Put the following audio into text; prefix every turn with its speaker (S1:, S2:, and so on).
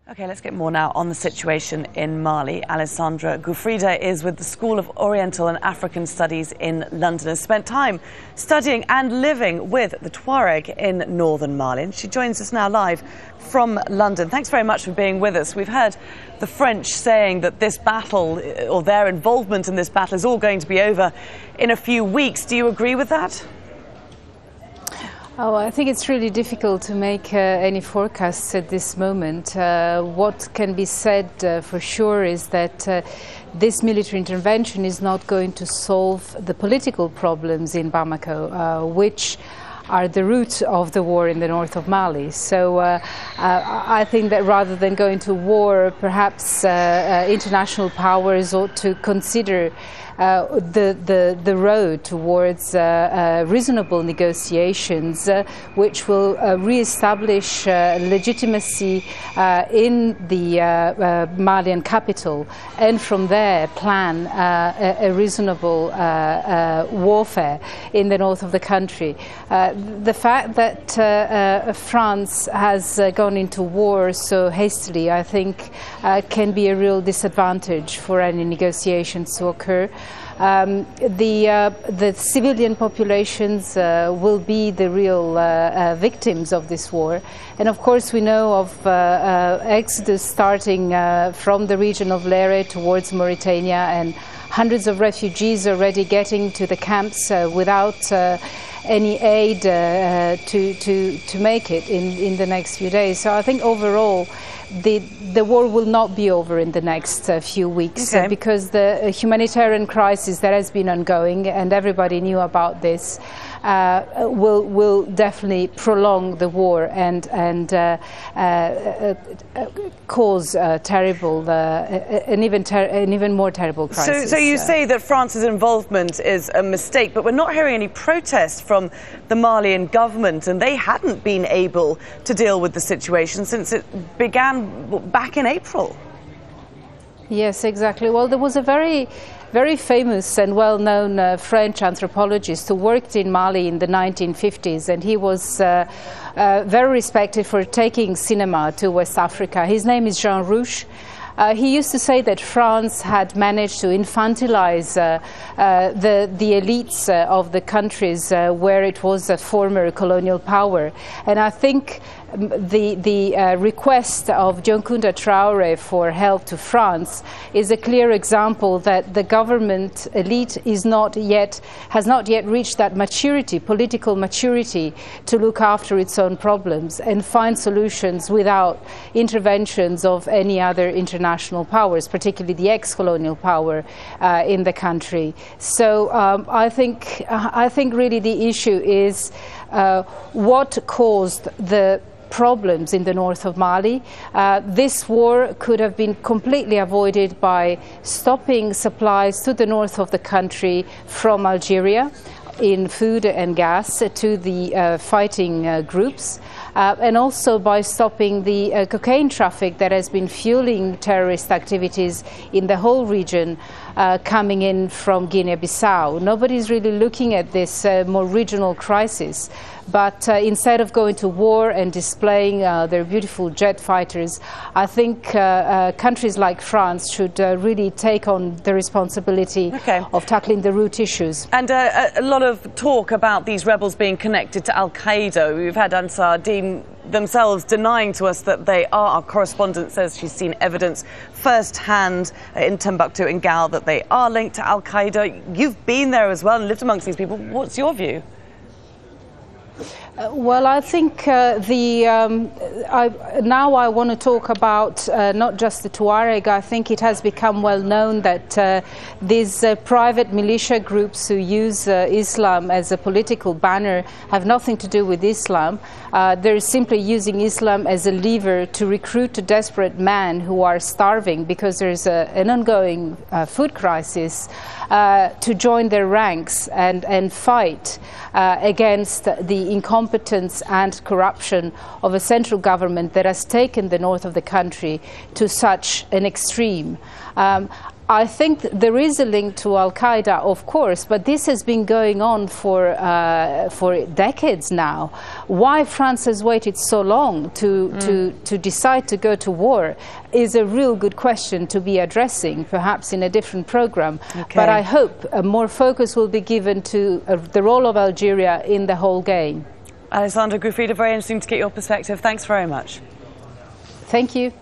S1: Okay, let's get more now on the situation in Mali. Alessandra Giuffrida is with the School of Oriental and African Studies in London, has spent time studying and living with the Tuareg in northern Mali. And she joins us now live from London. Thanks very much for being with us. We've heard the French saying that this battle, or their involvement in this battle, is all going to be over in a few weeks. Do you agree with that?
S2: Oh, I think it's really difficult to make any forecasts at this moment. What can be said for sure is that this military intervention is not going to solve the political problems in Bamako, which are the root of the war in the north of Mali. So I think that rather than going to war, perhaps international powers ought to consider the road towards reasonable negotiations which will re-establish legitimacy in the Malian capital, and from there plan a reasonable warfare in the north of the country. The fact that France has gone into war so hastily, I think, can be a real disadvantage for any negotiations to occur. The civilian populations will be the real victims of this war, and of course we know of exodus starting from the region of Lere towards Mauritania, and hundreds of refugees already getting to the camps without any aid to make it in the next few days. So I think overall the war will not be over in the next few weeks, because the humanitarian crisis that has been ongoing, and everybody knew about this, will definitely prolong the war and cause an even more terrible crisis.
S1: So you say that France's involvement is a mistake, but we're not hearing any protest from the Malian government, and they hadn't been able to deal with the situation since it began back in April.
S2: Yes, exactly. Well, there was a very famous and well-known French anthropologist who worked in Mali in the 1950s, and he was very respected for taking cinema to West Africa. His name is Jean Rouch. He used to say that France had managed to infantilize the elites of the countries where it was a former colonial power. And I think the request of Dioncounda Traoré for help to France is a clear example that the government elite has not yet reached that maturity, political maturity, to look after its own problems and find solutions without interventions of any other international powers, particularly the ex-colonial power in the country. So I think really the issue is what caused the problems in the north of Mali. This war could have been completely avoided by stopping supplies to the north of the country from Algeria in food and gas to the fighting groups, and also by stopping the cocaine traffic that has been fueling terrorist activities in the whole region coming in from Guinea-Bissau. Nobody's really looking at this more regional crisis, but instead of going to war and displaying their beautiful jet fighters, I think countries like France should really take on the responsibility of tackling the root issues.
S1: And a lot of talk about these rebels being connected to Al-Qaeda. We've had Ansar Dine themselves denying to us that they are. Our correspondent says she's seen evidence firsthand in Timbuktu and Gal that they are linked to Al-Qaeda. You've been there as well and lived amongst these people. What's your view?
S2: Well, I think now I want to talk about not just the Tuareg. I think it has become well known that these private militia groups who use Islam as a political banner have nothing to do with Islam. They're simply using Islam as a lever to recruit desperate men who are starving because there's an ongoing food crisis, to join their ranks and fight against the incompetence and corruption of a central government that has taken the north of the country to such an extreme. I think there is a link to Al-Qaeda, of course, but this has been going on for decades now. Why France has waited so long to decide to go to war is a real good question to be addressing, perhaps in a different program.
S1: Okay.
S2: But I hope more focus will be given to the role of Algeria in the whole game.
S1: Alessandra Giuffrida, very interesting to get your perspective. Thanks very much.
S2: Thank you.